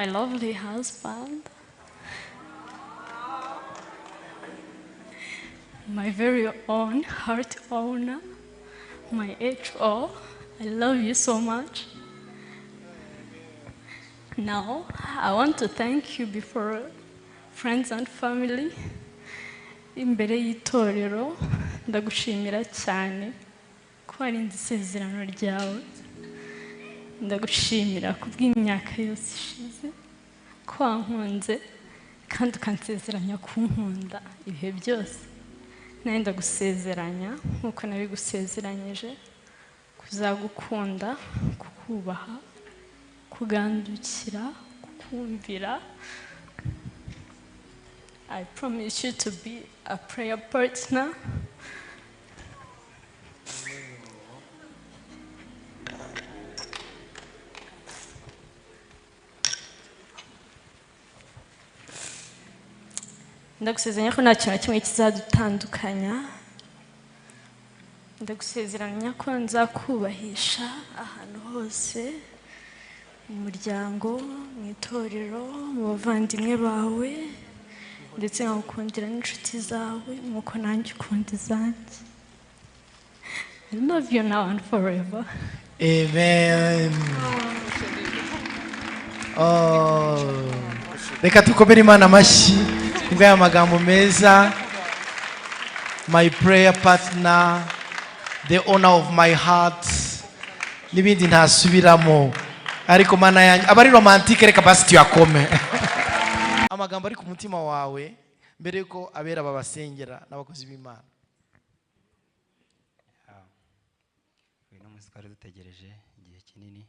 my lovely husband, my very own heart owner, my HO. I love you so much. Now, I want to thank you before friends and family. Imbere y'itorero ndagushimira cyane ko warinze isezerano ryawe. Ndagushimira kubw'imyaka yose ishize ko wankunze kandi ukansezeranya kunkunda ibihe byose. Nawe ndagusezeranya nk'uko nabigusezeranyije kuzagukunda, kukubaha, kugandukira, kukumvira. I promise you to be a prayer partner. Ndagusezeranya ko nta kintu na kimwe kizadutandukanya. Ndagusezeranya ko nzakubahisha ahantu hose, mu muryango, mu itorero, mu bavandimwe bawe, ndetse nkagukundira n'inshuti zawe nk'uko nanjye ukunda izanjye. I love you now and forever. Amen. Reka tukomere Imana amashyi kubw'aya magambo meza. My prayer partner, the owner of my heart, n'ibindi ntasubiramo. Ariko Mana yanjye abari romantique reka basi tuyakome. Amagambo ari ku mutima wawe mbere yuko abera babasengera n'abakozi b'Imana. Uyu munsi twari dutegereje igihe kinini.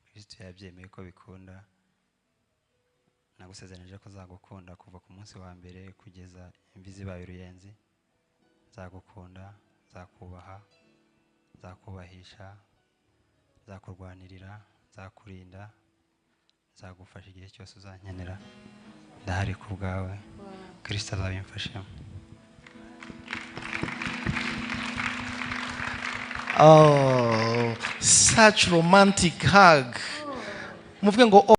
Kristo yabyemeye ko bikunda. Nagusezeranyije ko zagukunda kuva ku munsi wa mbere kugeza imvi zibaye uruyenzi. Zagukunda, zakubaha, zakubahisha, zakurwanirira, zakurinda, zagufasha igihe cyose uzankenera. Ndahari ku bwawe. Kristo azabimfashamo. Oh, such romantic hug. Muvuge ngo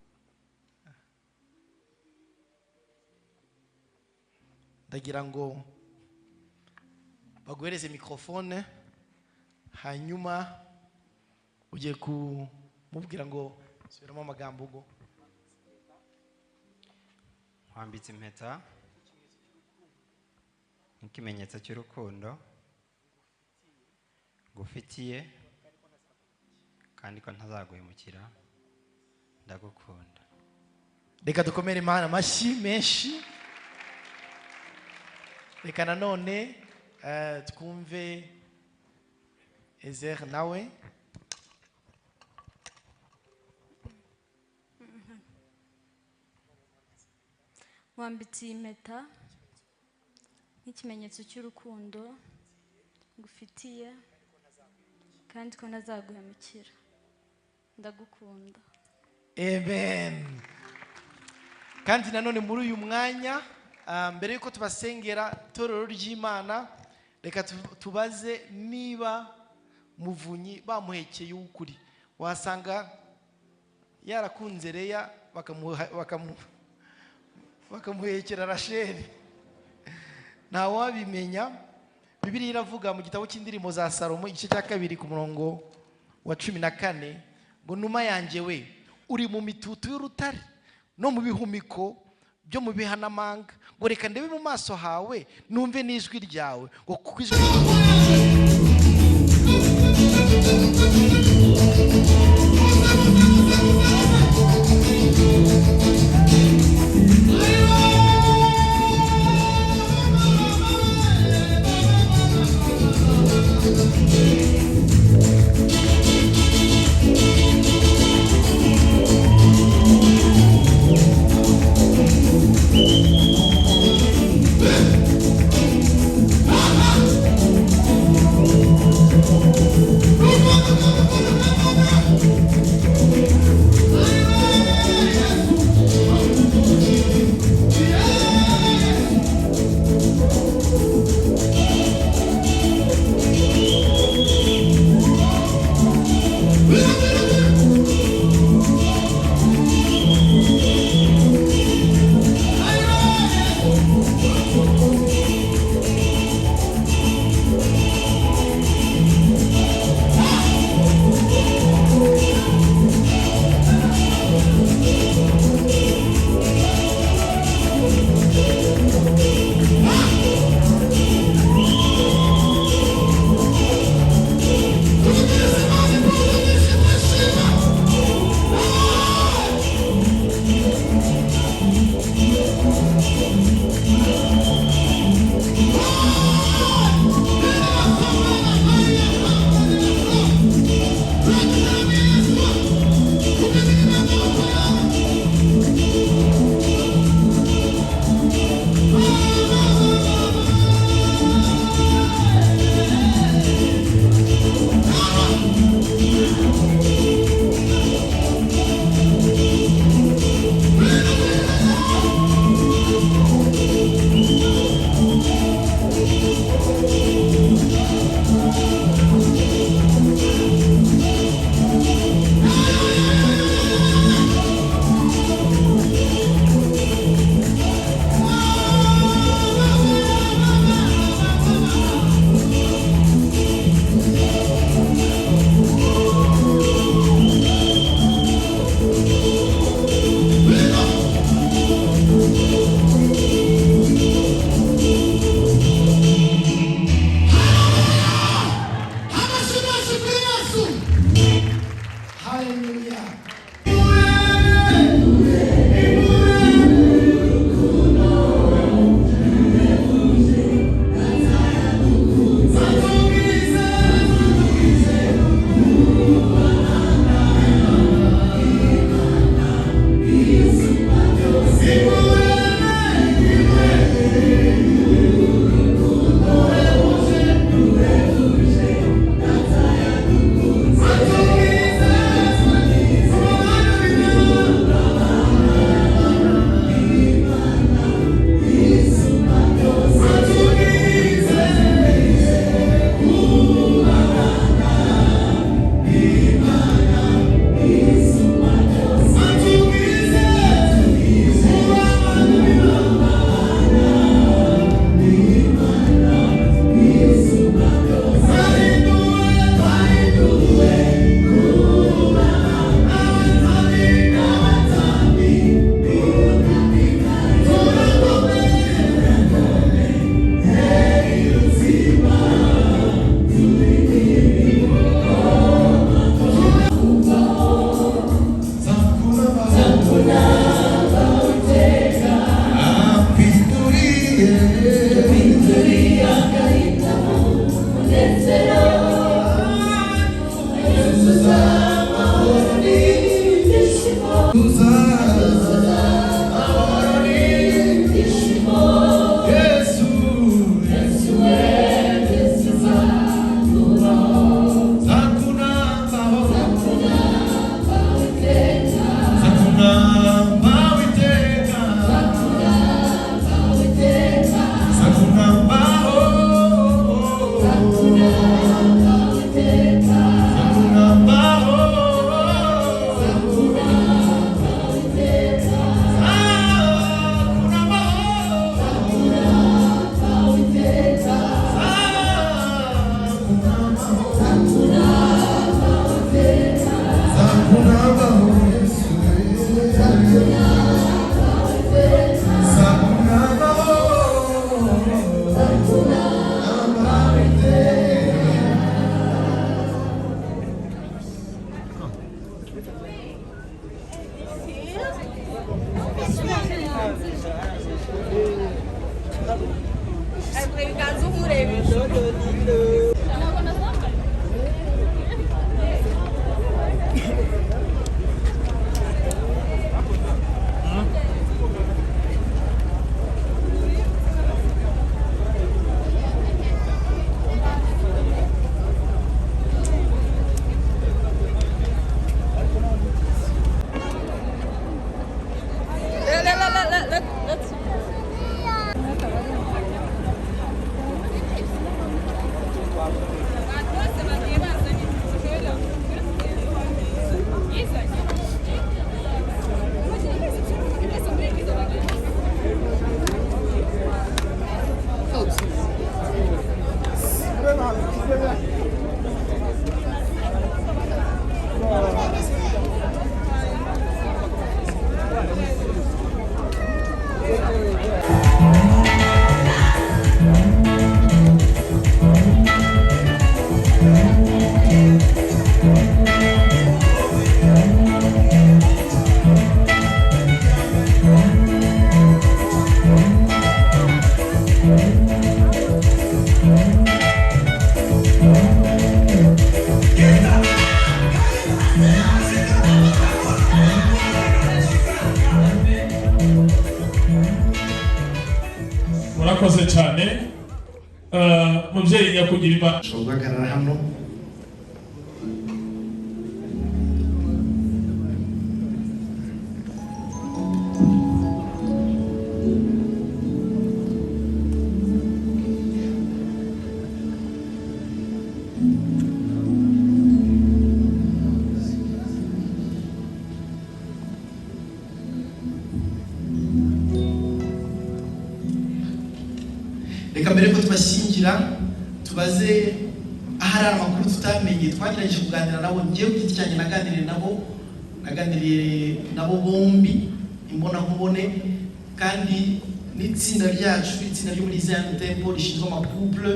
ndagira ngo baguhereze microphone hanyuma ugiye kumubwira ngo subiramo amagambo ugo. Wambitse impeta nk'ikimenyetso cy'urukundo gufitiye kandi ko ntazaguhemukira. Ndagukunda. Reka dukomere Imana amashyi menshi. Reka nanone twumve Ezer nawe. Wambitse impeta nk'ikimenyetso cy'urukundo ngufitiye kandi ko ntazaguhemukira. Ndagukunda. Amen. Kandi nanone muri uyu mwanya mbere yuko tubasengera itorero ry'Imana, reka tubaze niba Muvunyi bamuhekeye ukuri. Wasanga yarakunze Leya bakamuhekera Rasheli. Nta wabimenya. Bibiliya iravuga mu gitabo cy'indirimbo za Salomo igice cya 2 ku murongo wa 14 ngo numa yanjye we uri mu mitutu y'urutare no mu bihumiko byo mu bihanamanga, ngo reka ndebe mu maso hawe numve n'ijwi ryawe, ngo kuko ijwi murakoze cyane mubyeyi nyakugira imana uhagarara hano reka mbere ko tubashyingira tubaze ahari amakuru tutamenye twagerageje kuganira nabo ngiye ku giti cyanjye naganiriye nabo bombi imbonankubone kandi n'itsinda ryacu itsinda ryo muri Zion Temple rishinzwe amacouple